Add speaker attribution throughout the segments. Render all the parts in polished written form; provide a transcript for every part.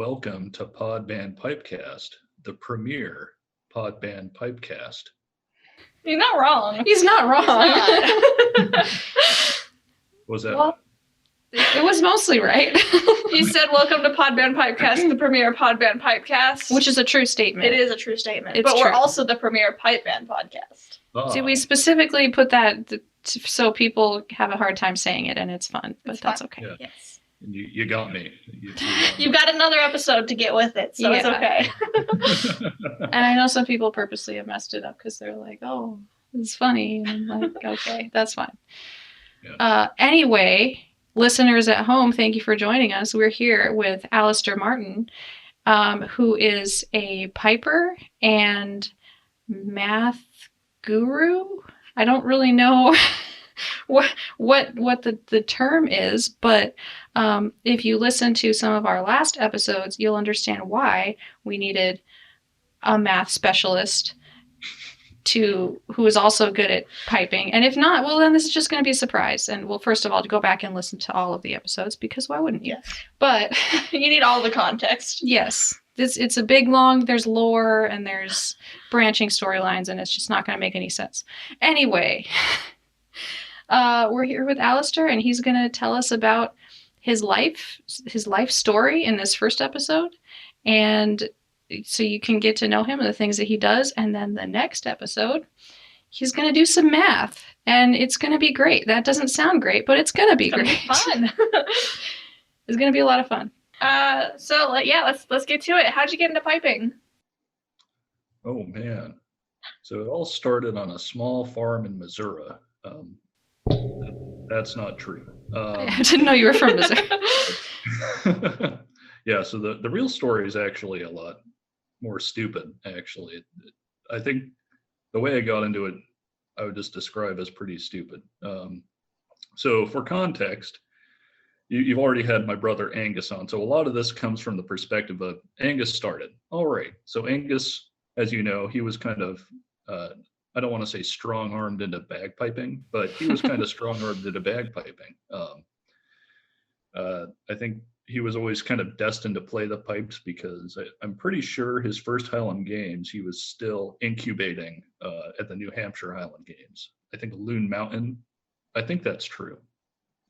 Speaker 1: welcome to Podband Pipecast, the premier Podband Pipecast.
Speaker 2: You're not wrong.
Speaker 3: He's not wrong.
Speaker 1: Was that?
Speaker 3: Well, it was mostly right.
Speaker 2: You said welcome to Podband Pipecast, the premier Podband Pipecast.
Speaker 3: Which is a true statement.
Speaker 2: It is a true statement.
Speaker 3: It's
Speaker 2: but we're
Speaker 3: true.
Speaker 2: also the premier pipe band podcast.
Speaker 3: See, we specifically put that so people have a hard time saying it, and it's fun, but that's okay.
Speaker 1: Yeah.
Speaker 2: Yes.
Speaker 1: You got me.
Speaker 2: You've got another episode to get with it, so it's okay.
Speaker 3: And I know some people purposely have messed it up because they're like, oh, it's funny. And I'm like, okay, that's fine.
Speaker 1: Yeah.
Speaker 3: Anyway, listeners at home, thank you for joining us. We're here with Alasdair Martin, who is a piper and math guru. I don't really know what the term is, but if you listen to some of our last episodes, you'll understand why we needed a math specialist who is also good at piping. And if not, well, then this is just going to be a surprise. And well, first of all, to go back and listen to all of the episodes, because why wouldn't you?
Speaker 2: Yes.
Speaker 3: But
Speaker 2: You need all the context.
Speaker 3: yes, it's a big, long, there's lore and there's branching storylines, and it's just not going to make any sense. Anyway, we're here with Alasdair, and he's going to tell us about his life story in this first episode. And so you can get to know him and the things that he does. And then the next episode, he's going to do some math, and it's going to be great. That doesn't sound great, but it's going to be
Speaker 2: It's gonna
Speaker 3: great.
Speaker 2: be fun.
Speaker 3: It's going to be a lot of fun.
Speaker 2: Let's get to it. How'd you get into piping?
Speaker 1: Oh man! So it all started on a small farm in Missouri. That's not true.
Speaker 3: I didn't know you were from Missouri.
Speaker 1: Yeah. So the real story is actually a lot more stupid. Actually, I think the way I got into it, I would just describe as pretty stupid. So for context, you've already had my brother Angus on. So a lot of this comes from the perspective of Angus started. All right. So Angus, as you know, he was kind of, I don't want to say strong-armed into bagpiping, but he was kind of strong-armed into bagpiping. I think he was always kind of destined to play the pipes because I'm pretty sure his first Highland Games, he was still incubating at the New Hampshire Highland Games. I think Loon Mountain. I think that's true.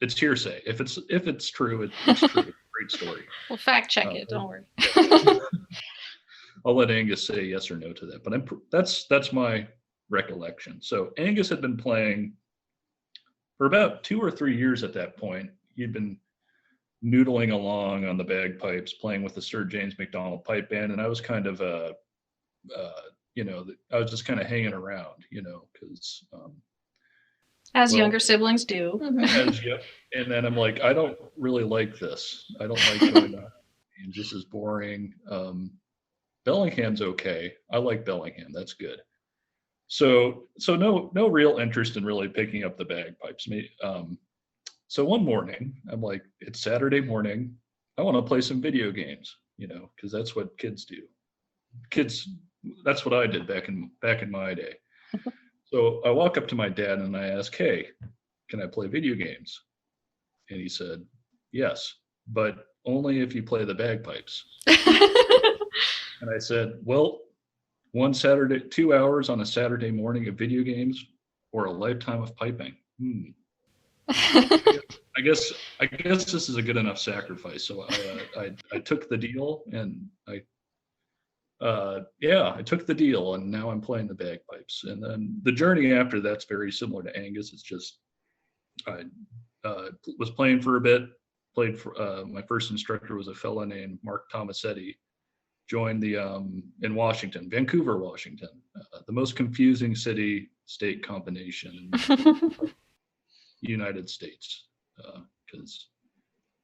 Speaker 1: It's hearsay. If it's true, it's true. Great story.
Speaker 3: We'll fact check it. Don't worry.
Speaker 1: I'll let Angus say yes or no to that. But that's my recollection. So Angus had been playing for about 2 or 3 years at that point. He'd been noodling along on the bagpipes, playing with the Sir James Macdonald pipe band, and I was kind of I was just kind of hanging around, because
Speaker 3: As younger siblings do.
Speaker 1: and then I'm like, I don't really like this. I don't like going on games. This is boring. Bellingham's okay. I like Bellingham. That's good. So no real interest in really picking up the bagpipes. So one morning, I'm like, it's Saturday morning. I want to play some video games, because that's what kids do. That's what I did back in my day. So I walk up to my dad and I ask, hey, can I play video games? And he said, yes, but only if you play the bagpipes. And I said, well, 2 hours on a Saturday morning of video games or a lifetime of piping. I guess this is a good enough sacrifice. So I took the deal, and I took the deal, and now I'm playing the bagpipes. And then the journey after that's very similar to Angus. It's just I was playing for a bit. Played for my first instructor was a fella named Mark Tomasetti. Joined the in Washington, Vancouver, Washington, the most confusing city-state combination in the United States, because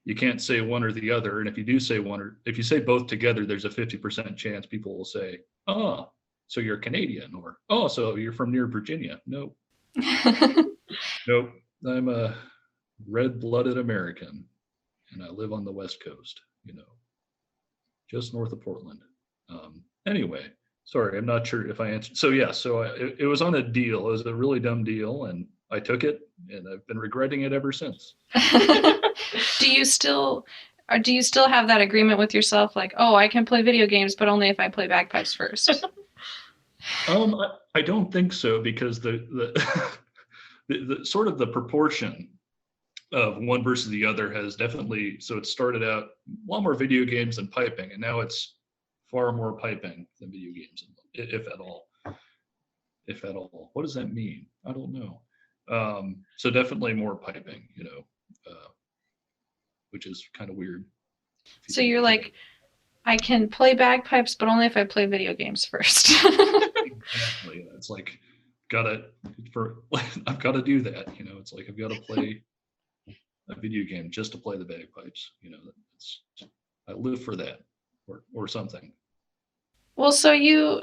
Speaker 1: you can't say one or the other. And if you do say if you say both together, there's a 50% chance people will say, oh, so you're Canadian, or, oh, so you're from near Virginia. Nope. Nope. I'm a red-blooded American, and I live on the West Coast, just north of Portland. Anyway, sorry, I'm not sure if I answered. So yeah, it was on a deal. It was a really dumb deal, and I took it, and I've been regretting it ever since.
Speaker 3: Do you still Or do you still have that agreement with yourself, like, oh, I can play video games, but only if I play bagpipes first?
Speaker 1: I don't think so, because the sort of the proportion of one versus the other has definitely, so it started out a lot more video games than piping, and now it's far more piping than video games, if at all. If at all. What does that mean? I don't know. So definitely more piping, which is kind of weird.
Speaker 3: So you're like, I can play bagpipes, but only if I play video games first.
Speaker 1: Exactly. It's like, I've got to do that. It's like I've got to play a video game just to play the bagpipes. I live for that, or something.
Speaker 3: Well, so you,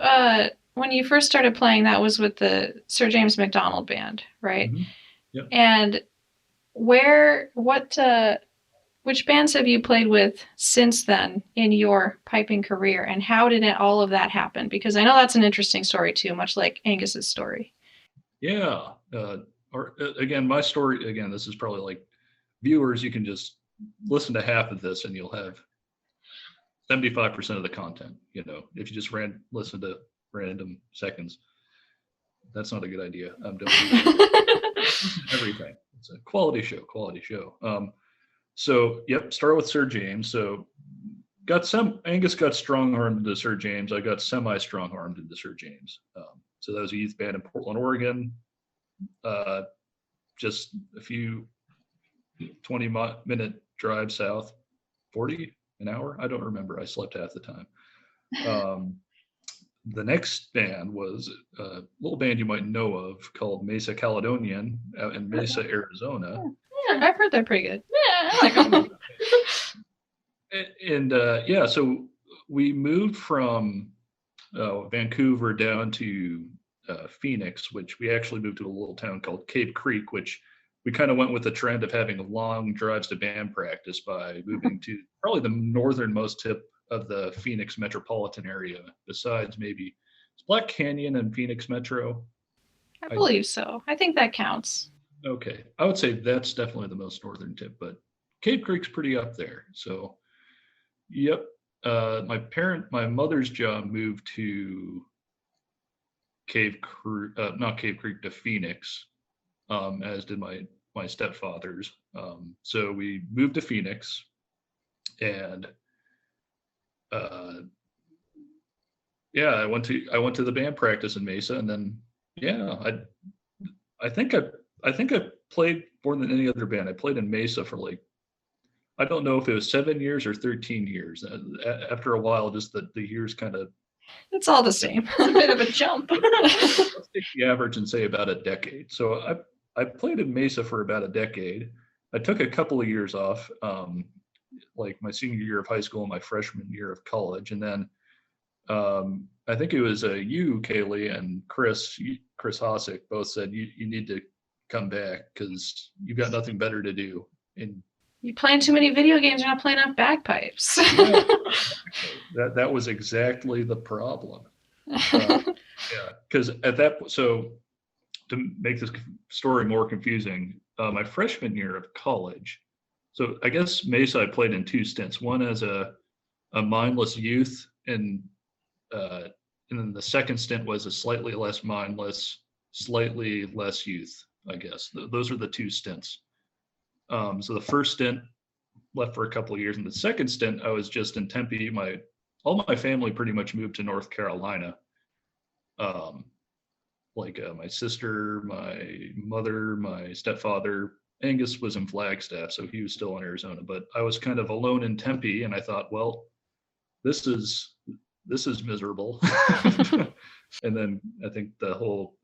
Speaker 3: when you first started playing, that was with the Sir James MacDonald Band, right?
Speaker 1: Mm-hmm. Yep.
Speaker 3: And which bands have you played with since then in your piping career, and how did all of that happen? Because I know that's an interesting story too, much like Angus's story.
Speaker 1: Yeah. Again, my story, this is probably like, viewers, you can just listen to half of this and you'll have 75% of the content. If you just listen to random seconds, that's not a good idea. Don't do that. Everything. It's a quality show. So, yep, start with Sir James. So, Angus got strong-armed into Sir James. I got semi-strong-armed into Sir James. So that was a youth band in Portland, Oregon. Just a few 20-minute drive south, 40 an hour. I don't remember. I slept half the time. The next band was a little band you might know of called Mesa Caledonian out in Mesa, Arizona.
Speaker 3: Yeah, I've heard they're pretty good.
Speaker 2: Yeah, I like them.
Speaker 1: And so we moved from Vancouver down to Phoenix, which we actually moved to a little town called Cave Creek, which we kind of went with the trend of having long drives to band practice by moving to probably the northernmost tip of the Phoenix metropolitan area, besides maybe Black Canyon and Phoenix Metro.
Speaker 3: I believe so. I think that counts.
Speaker 1: Okay. I would say that's definitely the most northern tip, but Cave Creek's pretty up there. So, yep. My mother's job moved to not Cave Creek, to Phoenix, as did my stepfather's. So we moved to Phoenix, and I went to the band practice in Mesa, and then I think I played more than any other band. I played in Mesa for I don't know if it was 7 years or 13 years. After a while, just the years kind of.
Speaker 3: It's all the same.
Speaker 2: It's a bit of a jump.
Speaker 1: Let's take the average and say about a decade. So I played in Mesa for about a decade. I took a couple of years off, like my senior year of high school and my freshman year of college. And then I think it was you, Kaylee, and Chris Hosick both said, you need to come back because you've got nothing better to do. And
Speaker 3: you're playing too many video games, you're not playing enough bagpipes.
Speaker 1: That was exactly the problem. Because so to make this story more confusing, my freshman year of college, so I guess Mesa I played in two stints, one as a mindless youth, and then the second stint was a slightly less mindless, slightly less youth, I guess. Those are the two stints. So the first stint left for a couple of years, and the second stint I was just in Tempe. All my family pretty much moved to North Carolina. My sister, my mother, my stepfather. Angus was in Flagstaff, so he was still in Arizona. But I was kind of alone in Tempe, and I thought, well, this is miserable. And then I think the whole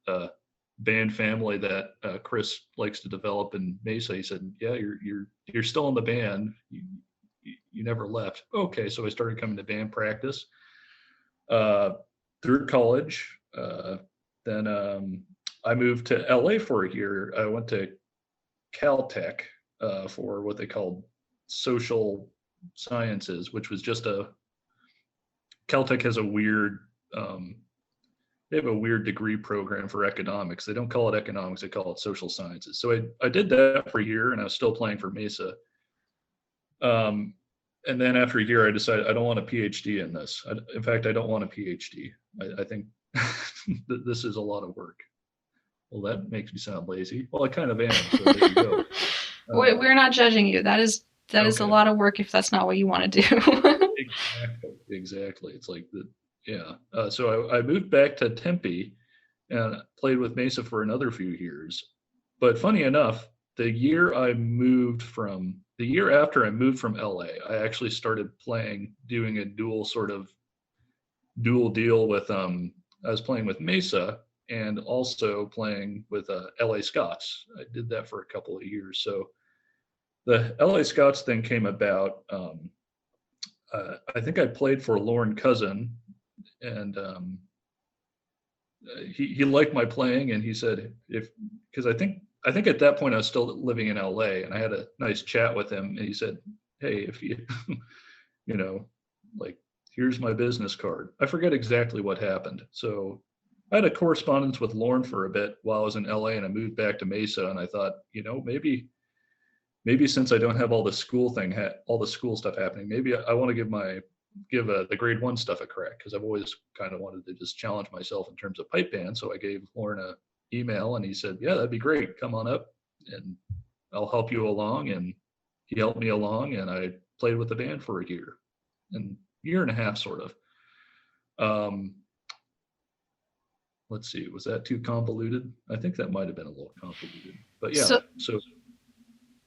Speaker 1: band family that Chris likes to develop in Mesa, he said, yeah, you're still in the band. You never left. Okay, so I started coming to band practice through college. Then I moved to LA for a year. I went to Caltech for what they called social sciences, which was just Caltech has a weird, they have a weird degree program for economics. They don't call it economics, they call it social sciences. So I did that for a year, and I was still playing for Mesa. And then after a year, I decided I don't want a PhD in this. In fact, I don't want a PhD. I think that this is a lot of work. Well, that makes me sound lazy. Well, I kind of am. So there you go.
Speaker 3: We're not judging you. That is a lot of work if that's not what you want to do.
Speaker 1: Exactly. It's like yeah. So I moved back to Tempe and played with Mesa for another few years. But funny enough, the year after I moved from LA, I actually started doing a dual deal with I was playing with Mesa and also playing with LA Scots. I did that for a couple of years. So the LA Scots thing came about. I think I played for Lauren Cousin, and he liked my playing, and he said because I think at that point I was still living in LA, and I had a nice chat with him, and he said, "Hey, if you like, here's my business card." I forget exactly what happened. So I had a correspondence with Lauren for a bit while I was in LA, and I moved back to Mesa, and I thought, maybe since I don't have all the school stuff happening, maybe I want to give the grade 1 stuff a crack, because I've always kind of wanted to just challenge myself in terms of pipe band. So I gave Lauren an email, and he said, "Yeah, that'd be great. Come on up and I'll help you along." And he helped me along, and I played with the band for a year and a half, sort of. Let's see, was that too convoluted? I think that might have been a little convoluted, but yeah. So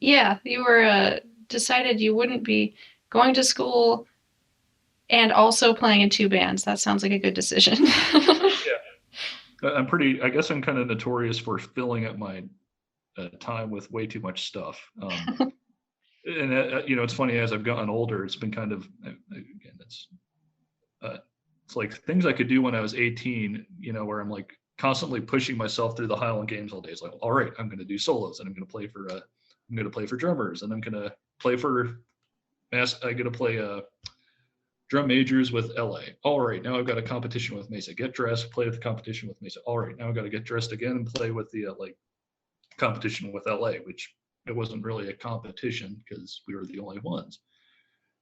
Speaker 3: yeah, you were decided you wouldn't be going to school and also playing in 2 bands. That sounds like a good decision.
Speaker 1: Yeah. I guess I'm kind of notorious for filling up my time with way too much stuff. And it's funny, as I've gotten older, it's been kind of, again, it's like things I could do when I was 18, where I'm like constantly pushing myself through the Highland Games all day. It's like, all right, I'm going to do solos, and I'm going to play for drummers, and I'm going to play drum majors with LA. All right, now I've got a competition with Mesa. Get dressed, play with the competition with Mesa. All right, now I've got to get dressed again and play with the competition with LA, which it wasn't really a competition because we were the only ones.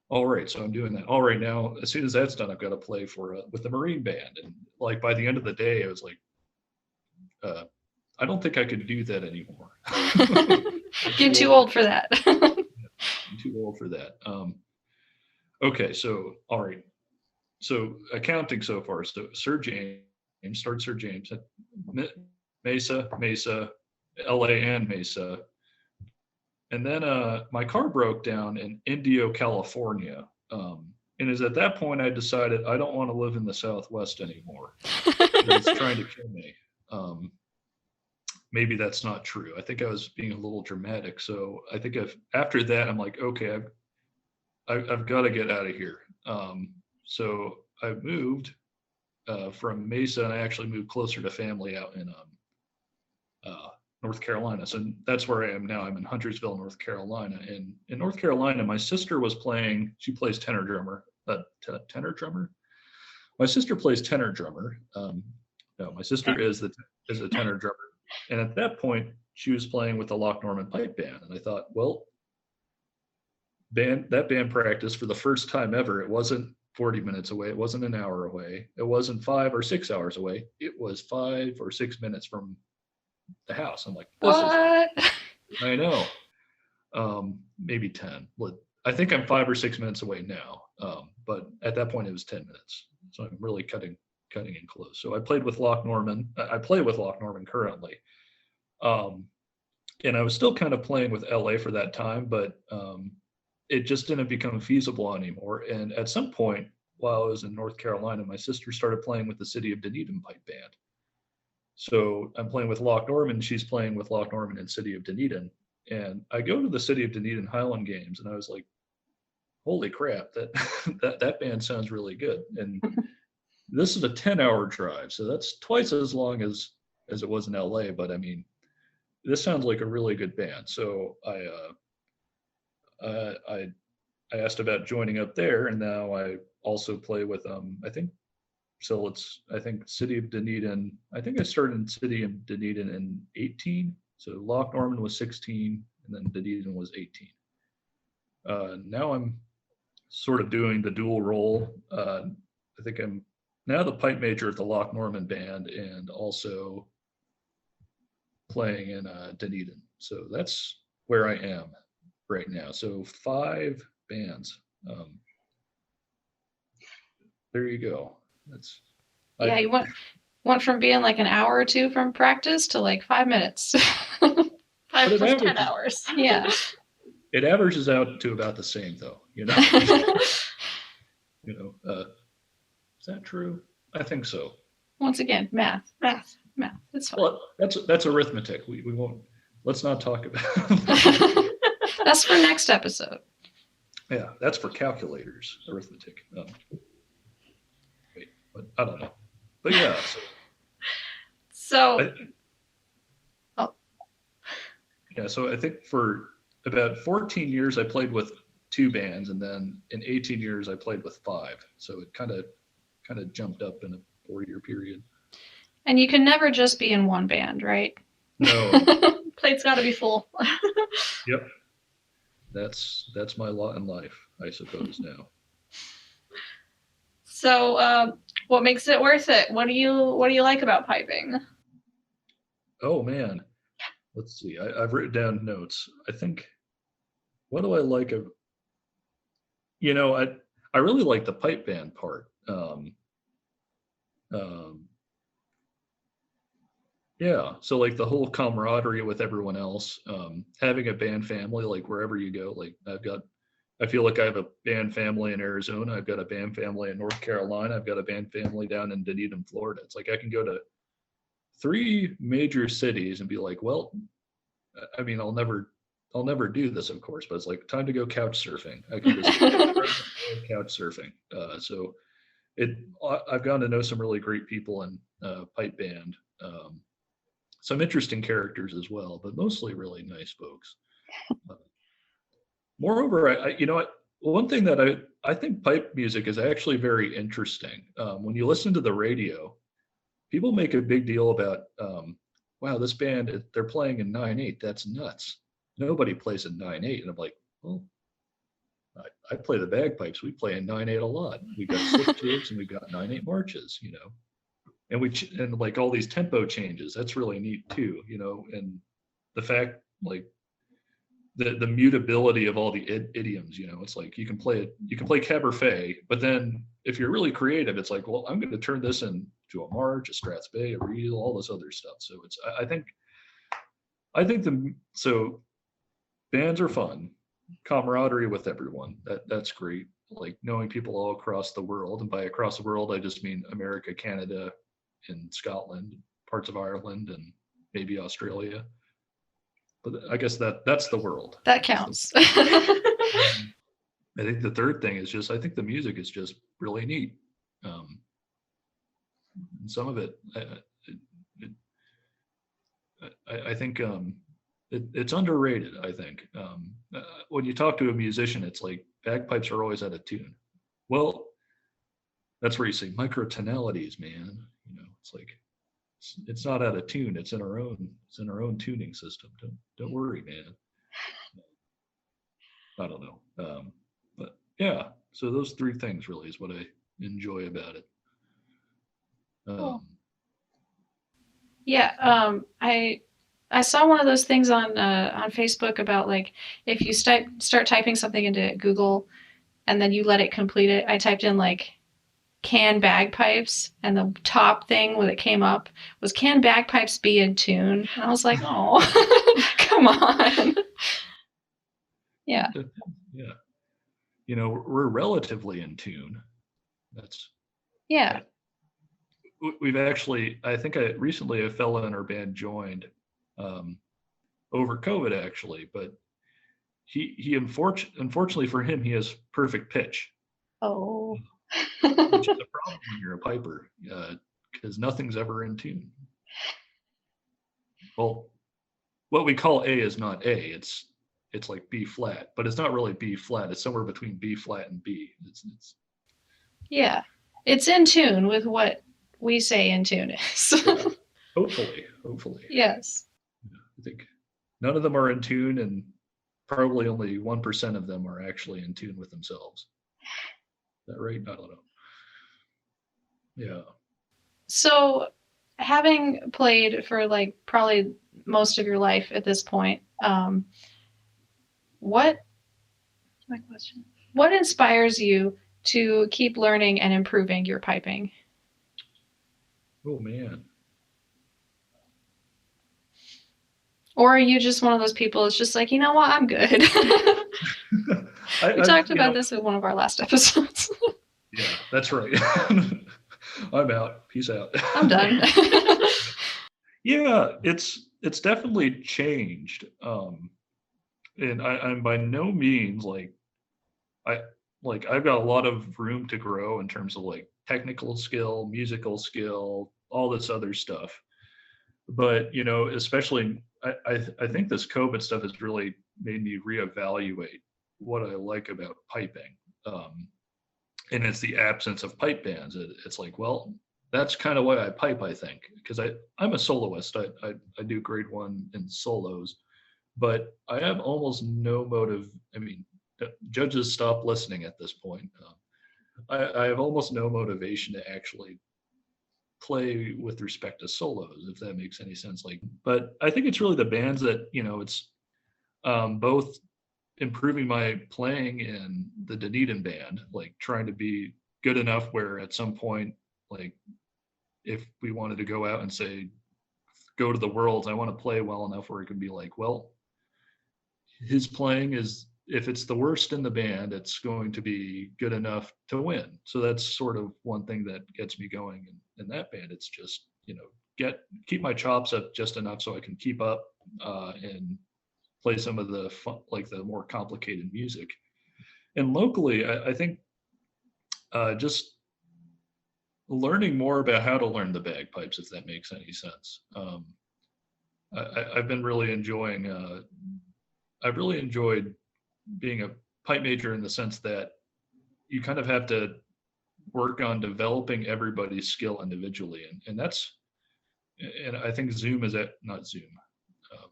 Speaker 1: All right, so I'm doing that. All right, now as soon as that's done, I've got to play with the Marine Band. And like by the end of the day, I was like, I don't think I could do that anymore.
Speaker 3: Getting too old for that.
Speaker 1: I'm too old for that. Okay, so all right. So accounting so far. So Sir James, Mesa, LA, and Mesa. And then my car broke down in Indio, California. And is at that point I decided I don't want to live in the Southwest anymore. It's trying to kill me. Maybe that's not true. I think I was being a little dramatic. So I think after that, I'm like, okay, I've got to get out of here. So I moved from Mesa, and I actually moved closer to family out in North Carolina. So that's where I am now. I'm in Huntersville, North Carolina. And in North Carolina, my sister was playing. She plays tenor drummer. Tenor drummer. My sister plays tenor drummer. No, my sister is a tenor drummer. And at that point, she was playing with the Loch Norman Pipe Band. And I thought, well, that band practice for the first time ever, it wasn't 40 minutes away. It wasn't an hour away. It wasn't 5 or 6 hours away. It was 5 or 6 minutes from the house. I'm like,
Speaker 3: what?
Speaker 1: I know. Maybe 10. I think I'm 5 or 6 minutes away now. But at that point, it was 10 minutes. So I'm really cutting in close. So I played with Loch Norman. I play with Loch Norman currently. And I was still kind of playing with LA for that time, but it just didn't become feasible anymore. And at some point, while I was in North Carolina, my sister started playing with the City of Dunedin Pipe Band. So I'm playing with Loch Norman. She's playing with Loch Norman and City of Dunedin. And I go to the City of Dunedin Highland Games, and I was like, holy crap, that band sounds really good. And this is a 10-hour drive, so that's twice as long as it was in LA. But I mean, this sounds like a really good band. So I asked about joining up there, and now I also play with I think City of Dunedin. I think I started in City of Dunedin in 18. So Loch Norman was 16, and then Dunedin was 18. Now I'm sort of doing the dual role. I think I'm now the pipe major at the Loch Norman Band and also playing in Dunedin. So that's where I am right now. So 5 bands. There you go. That's
Speaker 3: Yeah, you went from being like an hour or two from practice to like 5 minutes.
Speaker 2: 5
Speaker 1: But it
Speaker 2: plus 10
Speaker 1: averages-
Speaker 2: hours.
Speaker 3: Yeah.
Speaker 1: It averages out to about the same, though. You know, is that true? I think so.
Speaker 3: Once again, math.
Speaker 2: Math.
Speaker 3: It's fine.
Speaker 1: Well, that's arithmetic. We won't. Let's not talk about.
Speaker 3: That's for next episode.
Speaker 1: Yeah, that's for calculators. Arithmetic. Wait, but I don't know. But yeah.
Speaker 2: So,
Speaker 1: So I think for about 14 years I played with 2 bands, and then in 18 years I played with 5. So it kind of jumped up in a 4-year period.
Speaker 3: And you can never just be in one band, right?
Speaker 1: No.
Speaker 2: plate's got to be full.
Speaker 1: Yep. That's my lot in life, I suppose now.
Speaker 2: So, what makes it worth it? What do you like about piping?
Speaker 1: Oh man. Let's see. I've written down notes. I think, what do I like of, I really like the pipe band part. Yeah. So like the whole camaraderie with everyone else, having a band family, like wherever you go, like I feel like I have a band family in Arizona. I've got a band family in North Carolina. I've got a band family down in Dunedin, Florida. It's like I can go to 3 major cities and be like, well, I mean, I'll never do this, of course, but it's like time to go couch surfing. I can just couch surfing. So I've gotten to know some really great people in pipe band. Some interesting characters as well, but mostly really nice folks. Moreover, one thing that I think pipe music is actually very interesting. When you listen to the radio, people make a big deal about, wow, this band, they're playing in 9/8. That's nuts. Nobody plays in 9/8. And I'm like, well, I play the bagpipes. We play in 9/8 a lot. We got 6 jigs and we got 9/8 marches, and and like all these tempo changes. That's really neat too, and the fact like the mutability of all the idioms. It's like you can play cabaret, but then if you're really creative, it's like, well, I'm going to turn this into a march, a Strats Bay, a reel, all this other stuff. So it's I think so bands are fun, camaraderie with everyone. That's great. Like knowing people all across the world, and by across the world, I just mean America, Canada, and Scotland, parts of Ireland, and maybe Australia. But I guess that's the world.
Speaker 3: That counts.
Speaker 1: I think the third thing is just I think the music is just really neat. And some of it, I think it's underrated. I think when you talk to a musician, it's like bagpipes are always out of tune. Well, that's where you say microtonalities, man. It's like it's not out of tune. It's in our own tuning system. Don't worry, man. I don't know, but yeah. So those 3 things really is what I enjoy about it.
Speaker 3: Cool. Yeah, I saw one of those things on Facebook about like if you start typing something into Google and then you let it complete it. I typed in like can bagpipes, and the top thing that came up was can bagpipes be in tune? And I was like, oh, come on. Yeah.
Speaker 1: Yeah. We're relatively in tune. That's
Speaker 3: yeah.
Speaker 1: We've actually, I think recently a fellow in our band joined over COVID actually, but he unfortunately for him, he has perfect pitch.
Speaker 3: Oh.
Speaker 1: Which is a problem when you're a piper, because nothing's ever in tune. Well, what we call A is not A. It's like B flat, but it's not really B flat. It's somewhere between B flat and B.
Speaker 3: Yeah, it's in tune with what we say in tune is.
Speaker 1: Yeah. Hopefully.
Speaker 3: Yes.
Speaker 1: I think none of them are in tune, and probably only 1% of them are actually in tune with themselves. that right? I don't know. Yeah.
Speaker 3: So, having played for like probably most of your life at this point, what
Speaker 2: My question.
Speaker 3: what inspires you to keep learning and improving your piping?
Speaker 1: Oh man.
Speaker 3: Or are you just one of those people that's just like, you know what, I'm good? We talked about this in one of our last episodes.
Speaker 1: Yeah, that's right. I'm out. Peace out.
Speaker 3: I'm done.
Speaker 1: Yeah, it's definitely changed. And I'm by no means I I've got a lot of room to grow in terms of like technical skill, musical skill, all this other stuff. But especially I think this COVID stuff has really made me reevaluate what I like about piping. Um, and it's the absence of pipe bands. It's like, well, that's kind of why I pipe, I think, because I'm a soloist. I do grade one in solos, but I have almost no motive. I mean, judges stop listening at this point. I have almost no motivation to actually play with respect to solos, if that makes any sense. Like, but I think it's really the bands that it's both improving my playing in the Dunedin band, like trying to be good enough where at some point, like if we wanted to go out and say go to the Worlds, I want to play well enough where it could be like, well, his playing is, if it's the worst in the band, it's going to be good enough to win. So that's sort of one thing that gets me going in that band. It's just keep my chops up just enough so I can keep up and play some of the fun, like the more complicated music. And locally, I think just learning more about how to learn the bagpipes, if that makes any sense. I've been really enjoying. I've really enjoyed being a pipe major in the sense that you kind of have to work on developing everybody's skill individually, and that's, and I think Zoom is at not Zoom. Um,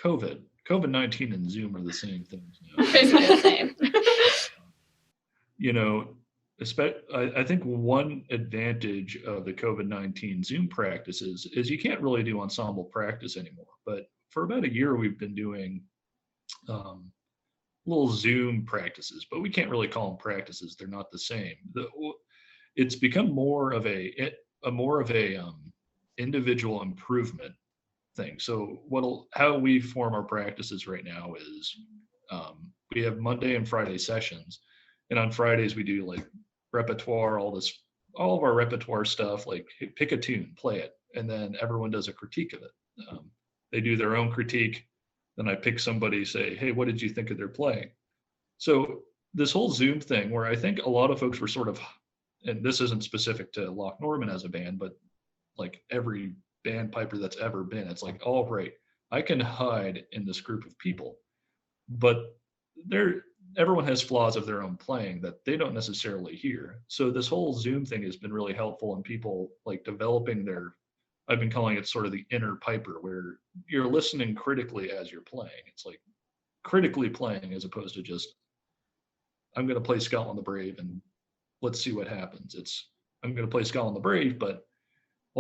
Speaker 1: COVID-19 and Zoom are the same things now.
Speaker 2: Basically the same.
Speaker 1: you know, I think one advantage of the COVID-19 Zoom practices is you can't really do ensemble practice anymore. But for about a year, we've been doing um, little Zoom practices, but we can't really call them practices. They're not the same. It's become more of a individual improvement thing. So how we form our practices right now is we have Monday and Friday sessions, and on Fridays we do like repertoire, all of our repertoire stuff, like pick a tune, play it, and then everyone does a critique of it. They do their own critique, then I pick somebody, say, hey, what did you think of their playing? So this whole Zoom thing, where I think a lot of folks were sort of, and this isn't specific to Loch Norman as a band, but like every band piper that's ever been, it's like, all right, I can hide in this group of people, but everyone has flaws of their own playing that they don't necessarily hear. So this whole Zoom thing has been really helpful in people like developing I've been calling it sort of the inner piper, where you're listening critically as you're playing. It's like critically playing as opposed to just, I'm going to play Scotland the Brave and let's see what happens. I'm going to play Scotland the Brave, but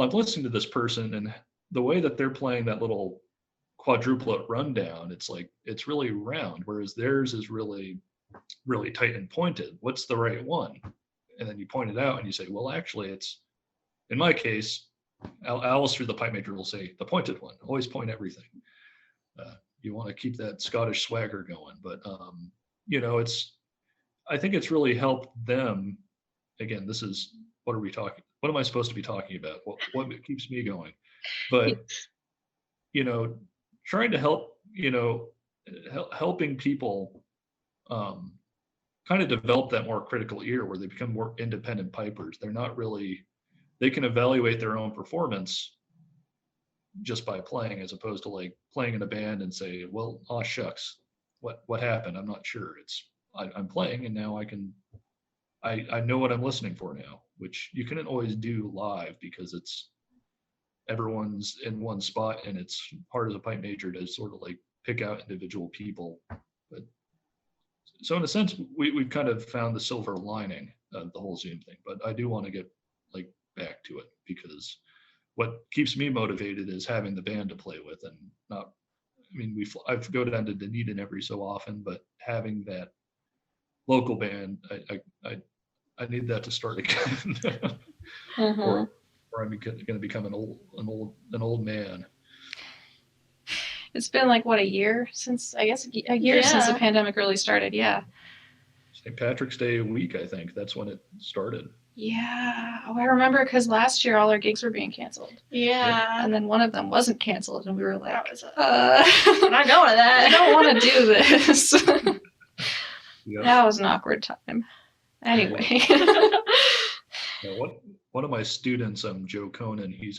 Speaker 1: I'm listening to this person and the way that they're playing that little quadruplet rundown, it's like, it's really round, whereas theirs is really, really tight and pointed. What's the right one? And then you point it out and you say, well, actually, it's, in my case, Alasdair, the pipe major, will say the pointed one. Always point everything. You want to keep that Scottish swagger going, but I think it's really helped them. Again, this is, what are we talking? What am I supposed to be talking about? What keeps me going? But trying to help, helping people kind of develop that more critical ear where they become more independent pipers. They can evaluate their own performance just by playing, as opposed to like playing in a band and say, well, aw shucks, what happened? I'm not sure. I'm playing and now I know what I'm listening for now, which you couldn't always do live because everyone's in one spot, and it's hard as a pipe major to sort of like pick out individual people. But so in a sense, we've kind of found the silver lining of the whole Zoom thing, but I do want to get like back to it because what keeps me motivated is having the band to play with and not, I mean, I go down to Dunedin every so often, but having that local band, I need that to start again, or I'm going to become an old man.
Speaker 3: It's been like what, a year since, I guess a year since the pandemic really started. Yeah.
Speaker 1: St. Patrick's Day a week, I think that's when it started.
Speaker 3: Yeah. Oh, I remember because last year all our gigs were being canceled.
Speaker 2: Yeah.
Speaker 3: And then one of them wasn't canceled, and we were like,
Speaker 2: I'm not going to that.
Speaker 3: I don't want to do this.
Speaker 1: Yep.
Speaker 3: That was an awkward time. Anyway.
Speaker 1: One of my students, Joe Conan, he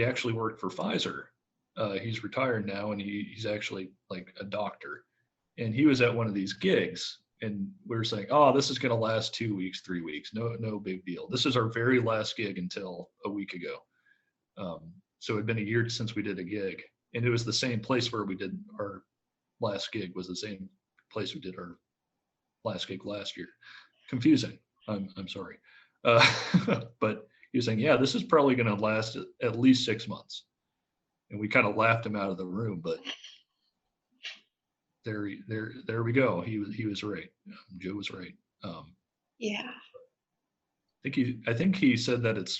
Speaker 1: actually worked for Pfizer. He's retired now, and he's actually like a doctor. And he was at one of these gigs, and we were saying, "Oh, this is going to last 2 weeks, 3 weeks. No big deal. This is our very last gig until a week ago." So it'd been a year since we did a gig, and it was the same place where we did our last gig. Was the same place we did our last gig last year. Confusing. I'm sorry. But he was saying, "Yeah, this is probably going to last at least 6 months." And we kind of laughed him out of the room, but there we go. He was right. Joe was right.
Speaker 3: Yeah.
Speaker 1: I think he said that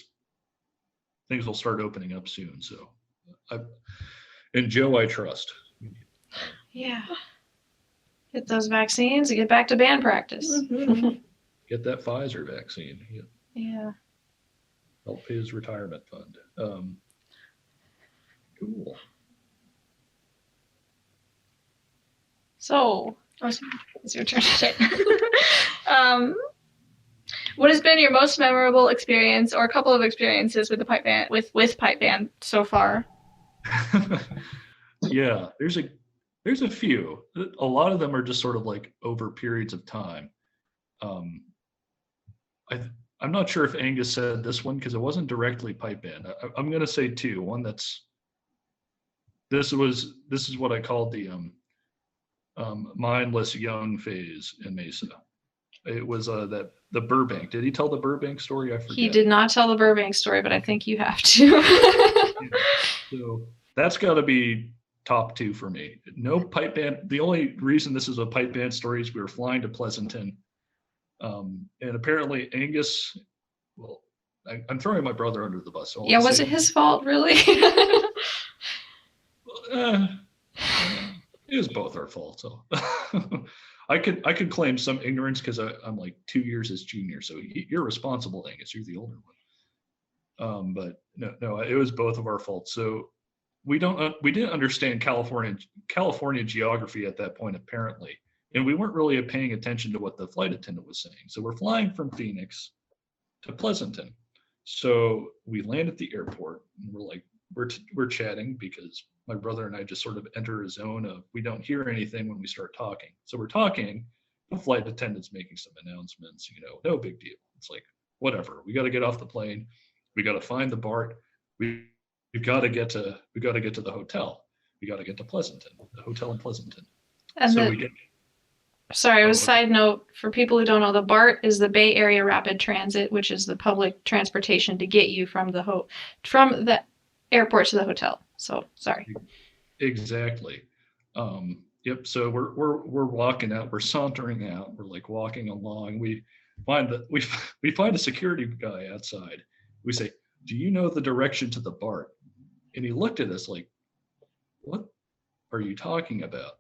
Speaker 1: things will start opening up soon. So, and Joe, I trust.
Speaker 3: Yeah. Get those vaccines and get back to band practice.
Speaker 1: Get that Pfizer vaccine.
Speaker 3: Yeah.
Speaker 1: Help pay his retirement fund. Cool.
Speaker 3: So, it's your turn.
Speaker 2: What has been your most memorable experience, or a couple of experiences with the pipe band, with pipe band so far?
Speaker 1: Yeah, there's a few. A lot of them are just sort of like over periods of time. I'm not sure if Angus said this one because it wasn't directly pipe band. I'm going to say two. One this is what I called the mindless young phase in Mesa. It was the Burbank. Did he tell the Burbank story? I forget.
Speaker 3: He did not tell the Burbank story, but I think you have to.
Speaker 1: So that's got to be top two for me. No pipe band. The only reason this is a pipe band story is we were flying to Pleasanton. And apparently Angus, well, I'm throwing my brother under the bus. So
Speaker 3: yeah, was it his fault, really?
Speaker 1: It was both our fault. So I could claim some ignorance because I'm like 2 years his junior. So you're responsible, Angus. You're the older one. But no, it was both of our faults. So we didn't understand California geography at that point, apparently. And we weren't really paying attention to what the flight attendant was saying. So we're flying from Phoenix to Pleasanton. So we land at the airport, and we're chatting because my brother and I just sort of enter a zone of we don't hear anything when we start talking. So we're talking, the flight attendant's making some announcements, no big deal. It's like, whatever. We got to get off the plane. We got to find the BART. We've got to get to the hotel. We got to get to Pleasanton, the hotel in Pleasanton.
Speaker 3: And
Speaker 1: so
Speaker 3: Sorry, it was a side note for people who don't know. The BART is the Bay Area Rapid Transit, which is the public transportation to get you from the airport to the hotel. So sorry.
Speaker 1: Exactly. Yep. So we're walking out. We're sauntering out. We're like walking along. We find a security guy outside. We say, "Do you know the direction to the BART?" And he looked at us like, "What are you talking about?"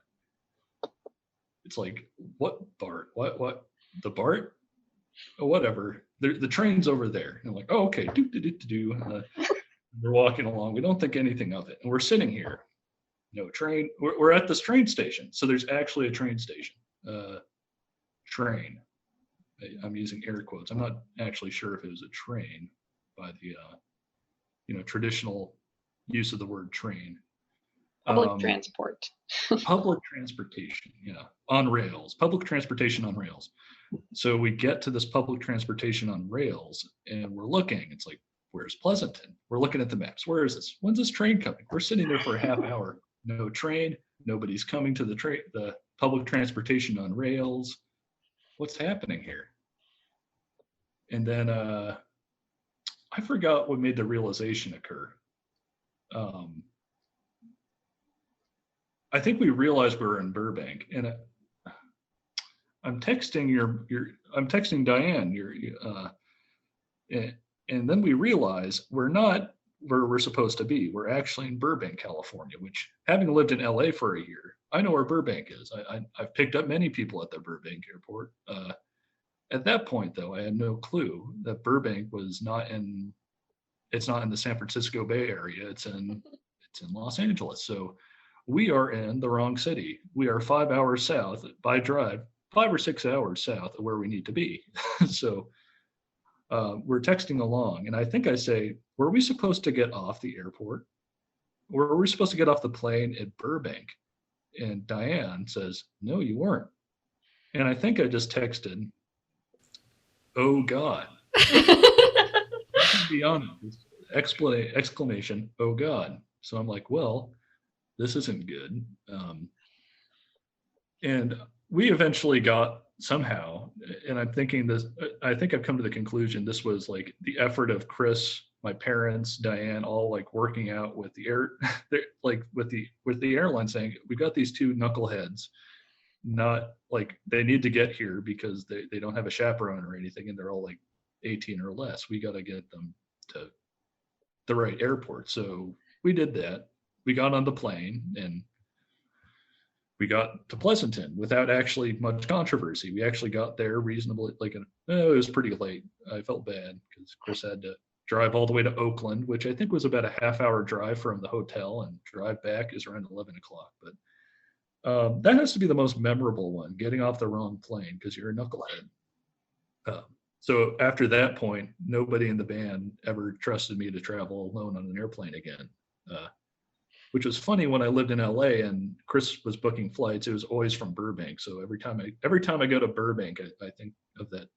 Speaker 1: It's like, "What BART? What? The BART? Oh, whatever. The train's over there." And I'm like, "Oh, okay." We're walking along. We don't think anything of it. And we're sitting here. No train. We're at this train station. So there's actually a train station. Train. I'm using air quotes. I'm not actually sure if it was a train by the traditional use of the word train.
Speaker 3: Public transport.
Speaker 1: Public transportation, yeah, on rails. Public transportation on rails. So we get to this public transportation on rails, and we're looking. It's like, where's Pleasanton? We're looking at the maps. Where is this? When's this train coming? We're sitting there for a half hour. No train. Nobody's coming to the public transportation on rails. What's happening here? And then I forgot what made the realization occur. I think we realized we were in Burbank, and I'm texting I'm texting Diane, and then we realize we're not where we're supposed to be. We're actually in Burbank, California, which, having lived in LA for a year, I know where Burbank is. I've picked up many people at the Burbank airport. At that point, though, I had no clue that Burbank was it's not in the San Francisco Bay Area. It's in Los Angeles. So we are in the wrong city. We are 5 hours south by drive, 5 or 6 hours south of where we need to be. So we're texting along, and I think I say, were we supposed to get off the airport? Or were we supposed to get off the plane at Burbank? And Diane says, no, you weren't. And I think I just texted, oh God. Beyond exclamation, oh God. So I'm like, well, this isn't good. And we eventually got somehow, and I'm thinking this, I think I've come to the conclusion this was like the effort of Chris, my parents, Diane, all like working out with the with the airline, saying, we got these two knuckleheads, not like they need to get here because they don't have a chaperone or anything, and they're all like 18 or less. We got to get them to the right airport. So we did that. We got on the plane and we got to Pleasanton without actually much controversy. We actually got there reasonably, it was pretty late. I felt bad because Chris had to drive all the way to Oakland, which I think was about a half-hour drive from the hotel, and drive back is around 11 o'clock. But that has to be the most memorable one, getting off the wrong plane because you're a knucklehead. So after that point, nobody in the band ever trusted me to travel alone on an airplane again, which was funny. When I lived in LA and Chris was booking flights, it was always from Burbank. So every time I go to Burbank, I think of that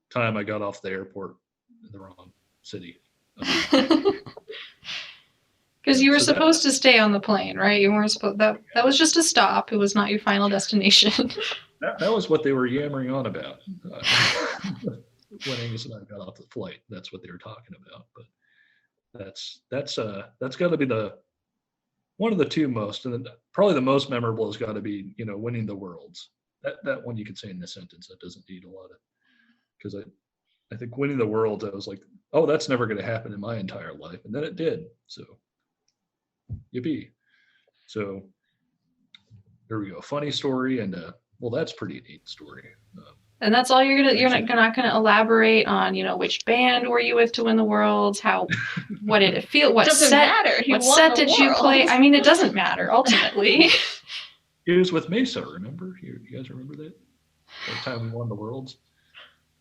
Speaker 1: time I got off the airport in the wrong city.
Speaker 3: Because you were supposed to stay on the plane, right? You weren't supposed, that was just a stop. It was not your final destination.
Speaker 1: That was what they were yammering on about when Angus and I got off the flight. That's what they were talking about. But that's got to be one of the two most, and then probably the most memorable has got to be, winning the Worlds. That one you could say in a sentence. That doesn't need a lot of, because I think winning the Worlds, I was like, oh, that's never going to happen in my entire life, and then it did. So yippee. So there we go. Funny story, and well, that's pretty neat story.
Speaker 3: And that's all you're not gonna elaborate on, which band were you with to win the Worlds? What did it feel? What set did you play? I mean, it doesn't matter ultimately.
Speaker 1: It was with Mesa, remember? You guys remember that? That time we won the Worlds?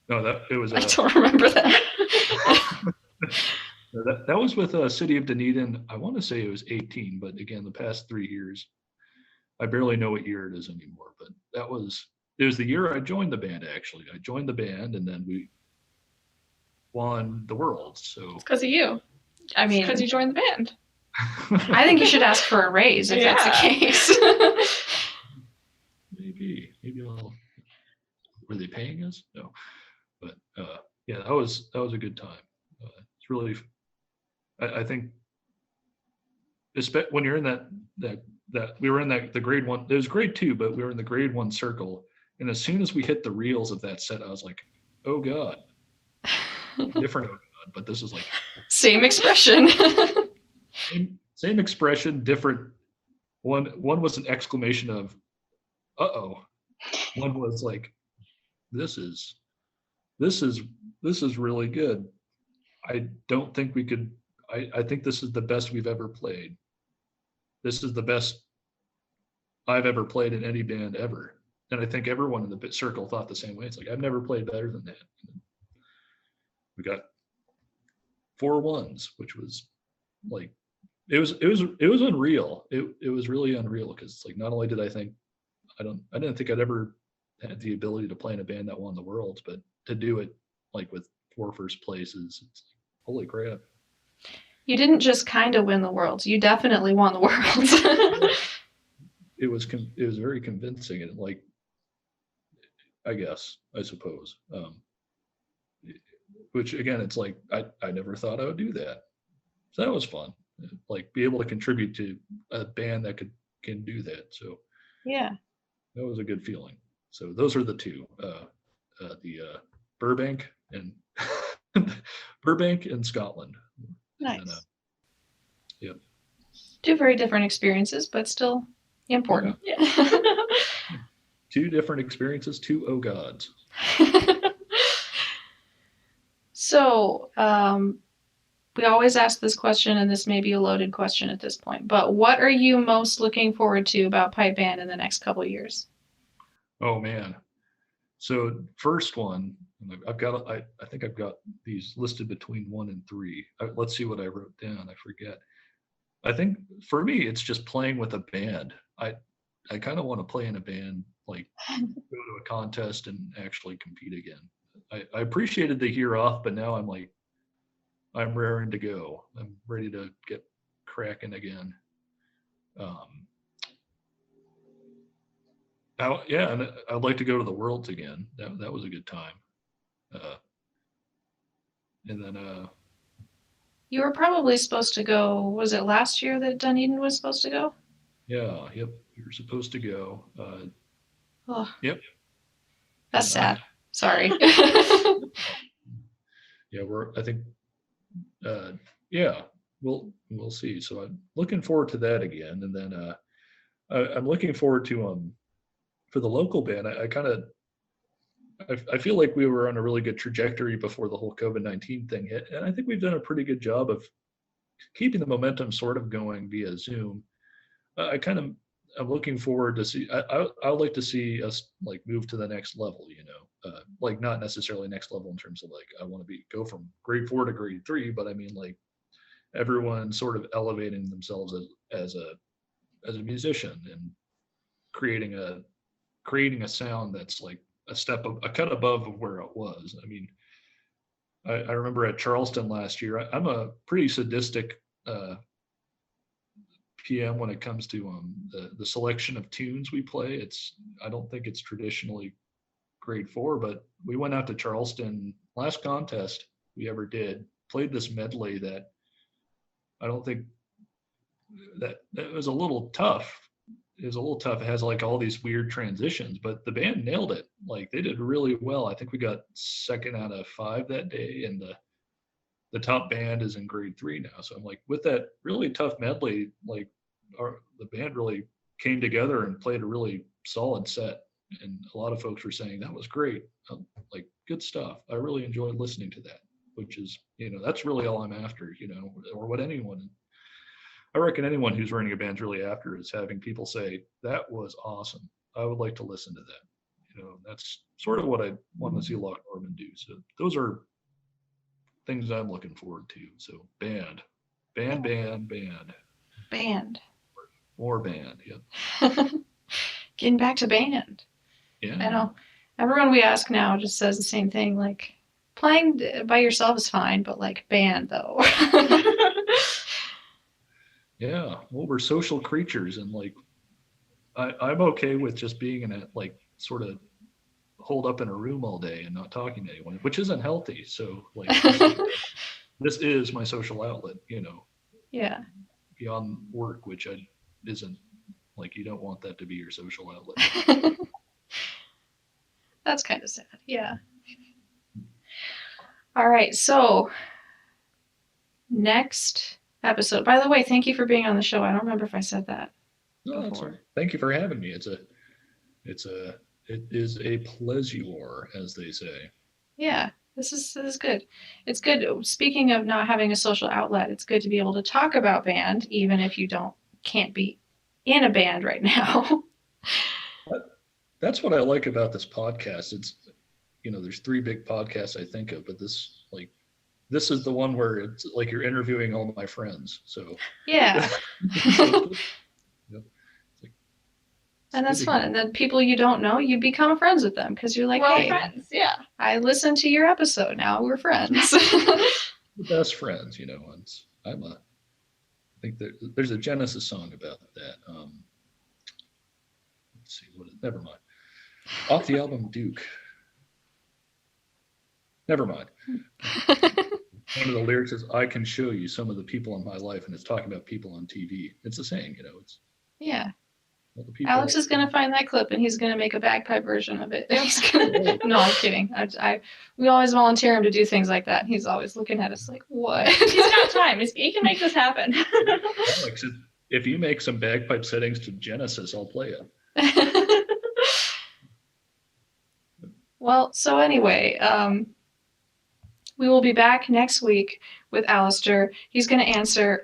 Speaker 1: No, it was.
Speaker 3: I don't remember that.
Speaker 1: That was with City of Dunedin. I want to say it was 18, but again, the past 3 years, I barely know what year it is anymore. But it was the year I joined the band. Actually, I joined the band, and then we won the Worlds. So
Speaker 2: it's because of you. I mean, because you joined the band.
Speaker 3: I think you should ask for a raise if that's the case.
Speaker 1: Maybe were they paying us? No, but yeah, that was a good time. It's really, I think, when you're in that we were in the grade one. It was grade two, but we were in the grade one circle. And as soon as we hit the reels of that set, I was like, oh God. Different oh God, but this is like
Speaker 3: same expression.
Speaker 1: same expression, different. One was an exclamation of uh-oh. One was like, this is really good. I don't think we could. I think this is the best we've ever played. This is the best I've ever played in any band ever. And I think everyone in the circle thought the same way. It's like, I've never played better than that. We got 4 1s, which was like, it was unreal. It was really unreal, because it's like, not only did I think, I didn't think I'd ever had the ability to play in a band that won the Worlds, but to do it like with 4 first places, it's holy crap.
Speaker 3: You didn't just kind of win the Worlds. You definitely won the Worlds.
Speaker 1: it was very convincing, and like, I suppose, which again, it's like I never thought I would do that. So that was fun, like be able to contribute to a band that can do that. So
Speaker 3: Yeah.
Speaker 1: that was a good feeling. So those are the two, the Burbank and Burbank and Scotland.
Speaker 3: Nice.
Speaker 1: And, yep.
Speaker 3: Two very different experiences, but still important.
Speaker 2: Yeah.
Speaker 1: Two different experiences, two oh gods.
Speaker 3: So, we always ask this question, and this may be a loaded question at this point, but what are you most looking forward to about pipe band in the next couple of years?
Speaker 1: Oh man. So first one, I think I've got these listed between 1 and 3. Let's see what I wrote down. I forget. I think for me, it's just playing with a band. I kind of want to play in a band, like go to a contest and actually compete again. I appreciated the year off, but now I'm raring to go. I'm ready to get cracking again. And I'd like to go to the Worlds again. That was a good time. And then
Speaker 3: You were probably supposed to go, was it last year that Dunedin was supposed to go?
Speaker 1: yeah, yep, we were supposed to go.
Speaker 3: Oh,
Speaker 1: Yep.
Speaker 3: that's sad. Sorry.
Speaker 1: Yeah, I think yeah, we'll see. So I'm looking forward to that again. And then I'm looking forward to for the local band. I feel like we were on a really good trajectory before the whole COVID-19 thing hit, and I think we've done a pretty good job of keeping the momentum sort of going via Zoom. I'm looking forward to see. I would like to see us like move to the next level. Like not necessarily next level in terms of like I want to go from grade 4 to grade 3, but I mean like everyone sort of elevating themselves as a musician and creating a sound that's like a cut above of where it was. I mean, I remember at Charleston last year, I'm a pretty sadistic PM when it comes to the selection of tunes we play. I don't think it's traditionally grade 4, but we went out to Charleston last contest we ever did, played this medley that I don't think that was a little tough. It was a little tough. It has like all these weird transitions, but the band nailed it. Like they did really well. I think we got 2nd out of 5 that day, and the top band is in grade 3 now. So I'm like, with that really tough medley, like the band really came together and played a really solid set. And a lot of folks were saying that was great. Like good stuff. I really enjoyed listening to that, which is, that's really all I'm after, or what I reckon anyone who's running a band's really after is having people say, that was awesome. I would like to listen to that. That's sort of what I want to see Loch Norman do. So those are things I'm looking forward to. So band. More band. Yep.
Speaker 3: Getting back to band.
Speaker 1: Yeah.
Speaker 3: I know. Everyone we ask now just says the same thing. Like playing by yourself is fine, but like band though.
Speaker 1: Yeah. Well, we're social creatures, and like I'm okay with just being in a like sort of holed up in a room all day and not talking to anyone, which isn't healthy. So like this is my social outlet,
Speaker 3: Yeah.
Speaker 1: beyond work, which isn't like, you don't want that to be your social outlet.
Speaker 3: That's kind of sad. Yeah. All right. So next episode, by the way, thank you for being on the show. I don't remember if I said that before.
Speaker 1: Thank you for having me. It is a pleasure, as they say.
Speaker 3: Yeah. This is good. It's good. Speaking of not having a social outlet, it's good to be able to talk about band, even if you can't be in a band right now.
Speaker 1: That's what I like about this podcast. It's, there's 3 big podcasts I think of, but this is the one where it's like you're interviewing all my friends. So
Speaker 3: yeah. And that's fun. And then people you don't know, you become friends with them because you're like,
Speaker 2: We're all
Speaker 3: hey,
Speaker 2: friends. Yeah.
Speaker 3: I listened to your episode. Now we're friends.
Speaker 1: The best friends, I think there's a Genesis song about that. let's see, never mind. Off the album Duke. Never mind. One of the lyrics is, I can show you some of the people in my life, and it's talking about people on TV. It's a saying, you know. It's
Speaker 3: Yeah.
Speaker 1: well, the people,
Speaker 3: Alex is going to find that clip and he's going to make a bagpipe version of it. No, I'm kidding. We always volunteer him to do things like that. He's always looking at us like, what?
Speaker 2: He's got time. He can make this happen.
Speaker 1: Alex, if you make some bagpipe settings to Genesis, I'll play it.
Speaker 3: Well, so anyway, we will be back next week with Alasdair. He's going to answer,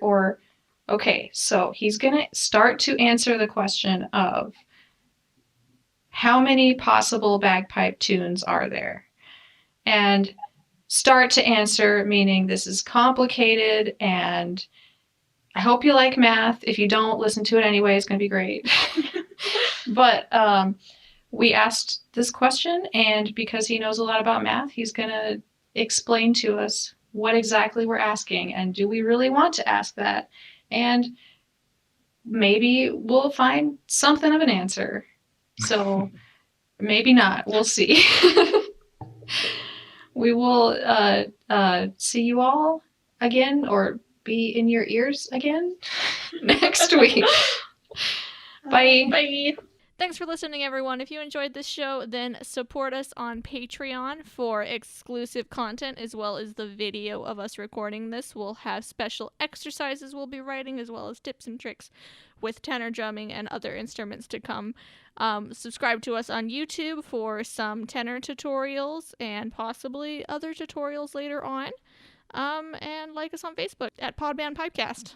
Speaker 3: so he's going to start to answer the question of how many possible bagpipe tunes are there? And start to answer, meaning this is complicated, and I hope you like math. If you don't, listen to it anyway. It's going to be great. But we asked this question, and because he knows a lot about math, he's going to explain to us what exactly we're asking, and do we really want to ask that? And maybe we'll find something of an answer. So maybe not. We'll see. We will see you all again, or be in your ears again next week. Bye.
Speaker 2: Bye.
Speaker 4: Thanks for listening, everyone. If you enjoyed this show, then support us on Patreon for exclusive content, as well as the video of us recording this. We'll have special exercises we'll be writing, as well as tips and tricks with tenor drumming and other instruments to come. Subscribe to us on YouTube for some tenor tutorials and possibly other tutorials later on. And like us on Facebook at Podband Pipecast.